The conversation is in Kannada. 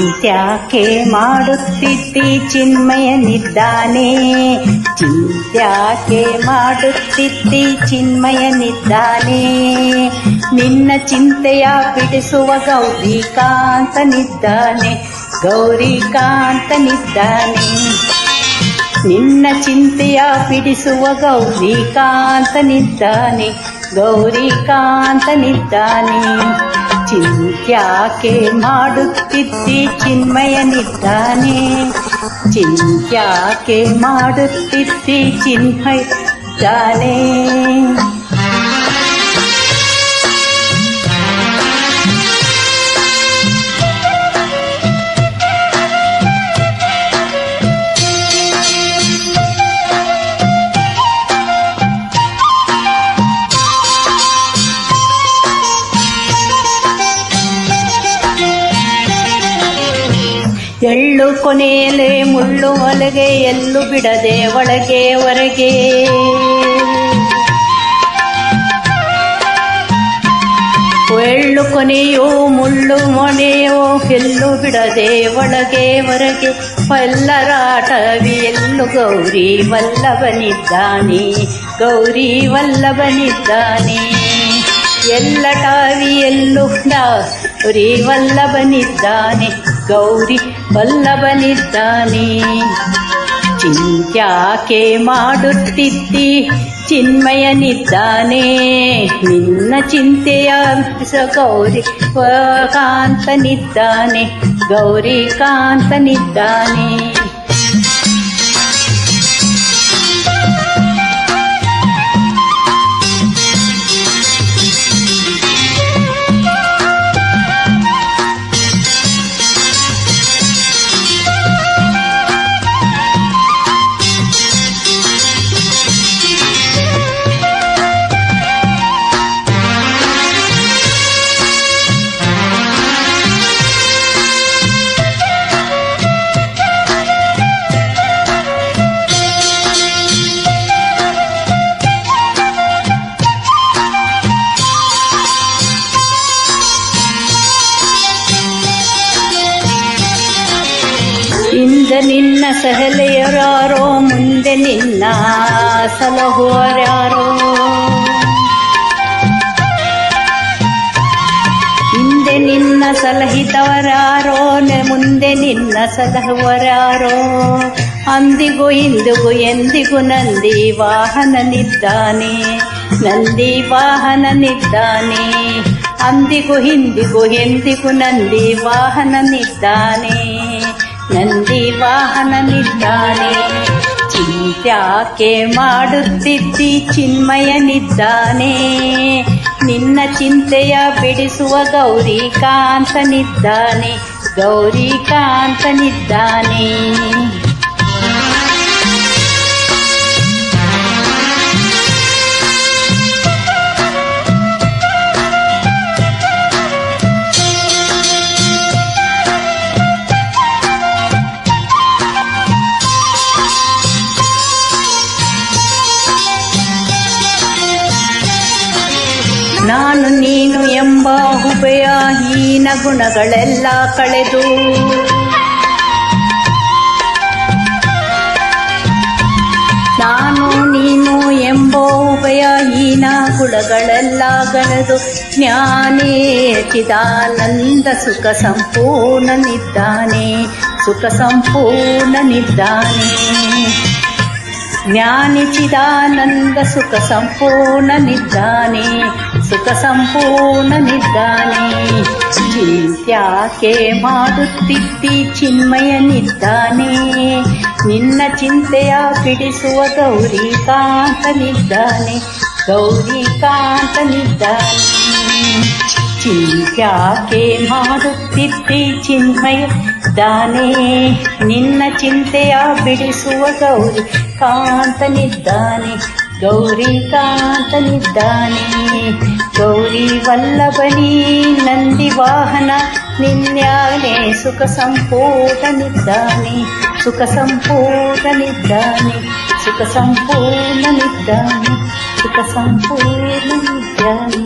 ಚಿಂತ್ಯಾಕೆ ಮಾಡುತ್ತಿದ್ದಿ ಚಿನ್ಮಯನಿದ್ದಾನೆ, ಚಿಂತ್ಯಾಕೆ ಮಾಡುತ್ತಿದ್ದಿ ಚಿನ್ಮಯನಿದ್ದಾನೆ. ನಿನ್ನ ಚಿಂತೆಯ ಬಿಡಿಸುವ ಗೌರಿಕಾಂತನಿದ್ದಾನೆ, ಗೌರಿಕಾಂತನಿದ್ದಾನೆ. ನಿನ್ನ ಚಿಂತೆಯ ಬಿಡಿಸುವ ಗೌರಿಕಾಂತನಿದ್ದಾನೆ, ಗೌರಿಕಾಂತನಿದ್ದಾನೆ. ಚಿಂತ್ಯಾಕೆ ಮಾಡುತ್ತಿದ್ದಿ ಚಿನ್ಮಯನಿದ್ದಾನೆ, ಚಿಂತ್ಯಾಕೆ ಮಾಡುತ್ತಿದ್ದಿ ಚಿನ್ಮಯನಿದ್ದಾನೆ. ಎಳ್ಳು ಕೊನೆಯಲೆ ಮುಳ್ಳು ಒಳಗೆ, ಎಲ್ಲೂ ಬಿಡದೆ ಒಳಗೆ ಹೊರಗೆ. ಎಳ್ಳು ಕೊನೆಯೋ ಮುಳ್ಳು ಮೊನೆಯೋ, ಎಲ್ಲೂ ಬಿಡದೆ ಒಳಗೆ ಹೊರಗೆ. ಎಲ್ಲರಾಟವಿ ಎಲ್ಲು ಗೌರಿ ವಲ್ಲಭನಿದ್ದಾನೆ, ಗೌರಿ ವಲ್ಲಭನಿದ್ದಾನೆ. ಎಲ್ಲಟಾವಿ ಎಲ್ಲು ಗೌರಿ ವಲ್ಲಭನಿದ್ದಾನೆ, ಗೌರಿ ವಲ್ಲಭನಿದ್ದಾನೆ. ಚಿಂತ್ಯಾಕೆ ಮಾಡುತ್ತಿದ್ದಿ ಚಿನ್ಮಯನಿದ್ದಾನೆ, ನಿನ್ನ ಚಿಂತೆಯ ಗೌರಿ ಕಾಂತನಿದ್ದಾನೆ, ಗೌರಿಕಾಂತನಿದ್ದಾನೆ. ಹಿಂದೆ ನಿನ್ನ ಸಹಲೆಯರಾರೋ, ಮುಂದೆ ನಿನ್ನ ಸಲಹುವರ್ಯಾರೋ. ಹಿಂದೆ ನಿನ್ನ ಸಲಹಿತವರ್ಯಾರೋ, ಮುಂದೆ ನಿನ್ನ ಸಲಹುವರ್ಯಾರೋ. ಅಂದಿಗೂ ಇಂದಿಗೂ ಎಂದಿಗೂ ನಂದಿ ವಾಹನನಿದ್ದಾನೆ, ನಂದಿ ವಾಹನನಿದ್ದಾನೆ. ಅಂದಿಗೂ ಹಿಂದಿಗೂ ಎಂದಿಗೂ ನಂದಿ ವಾಹನನಿದ್ದಾನೆ, ನಂದಿ ವಾಹನನಿದ್ದಾನೆ. ಚಿಂತ್ಯಾಕೆ ಮಾಡುತ್ತಿದ್ದಿ ಚಿನ್ಮಯನಿದ್ದಾನೆ, ನಿನ್ನ ಚಿಂತೆಯ ಬಿಡಿಸುವ ಗೌರಿಕಾಂತನಿದ್ದಾನೆ, ಗೌರಿಕಾಂತನಿದ್ದಾನೆ. ನಾನು ನೀನು ಎಂಬ ಉಭಯ ಹೀನ ಗುಣಗಳೆಲ್ಲ ಕಳೆದು, ನಾನು ನೀನು ಎಂಬ ಉಭಯ ಹೀನ ಗುಣಗಳೆಲ್ಲ ಕಳೆದು. ಜ್ಞಾನೇ ಚಿದಾನಂದ ಸುಖ ಸಂಪೂರ್ಣನಿದ್ದಾನೆ, ಸುಖ ಸಂಪೂರ್ಣನಿದ್ದಾನೆ. ಜ್ಞಾನಿ ಚಿದಾನಂದ ಸುಖ ಸಂಪೂರ್ಣನಿದ್ದಾನೆ, ಸುಖ ಸಂಪೂರ್ಣನಿದ್ದಾನೆ. ಚಿಂತ್ಯಾಕೆ ಮಾಡುತ್ತಿದ್ದಿ ಚಿನ್ಮಯನಿದ್ದಾನೆ, ನಿನ್ನ ಚಿಂತೆಯ ಬಿಡಿಸುವ ಗೌರಿಕಾಂತನಿದ್ದಾನೆ, ಗೌರಿಕಾಂತನಿದ್ದಾನೆ. ಚಿಂತ್ಯಾಕೆ ಮಾಡುತ್ತಿದ್ದಿ ಚಿನ್ಮಯನಿದ್ದಾನೆ, ನಿನ್ನ ಚಿಂತೆಯ ಬಿಡಿಸುವ ಗೌರಿಕಾಂತನಿದ್ದಾನೆ, ಗೌರಿಕಾಂತನಿದ್ದಾನೆ. ಗೌರಿ ವಲ್ಲಭನಿ ನಂದಿ ವಾಹನ ನಿನ್ಯಾನೆ, ಸುಖ ಸಂಪೂರ್ಣನಿದ್ದಾನೆ, ಸುಖ ಸಂಪೂರ್ಣನಿದ್ದಾನೆ, ಸುಖ ಸಂಪೂರ್ಣನಿದ್ದಾನೆ, ಸುಖ ಸಂಪೂರ್ಣನಿದ್ದಾನೆ.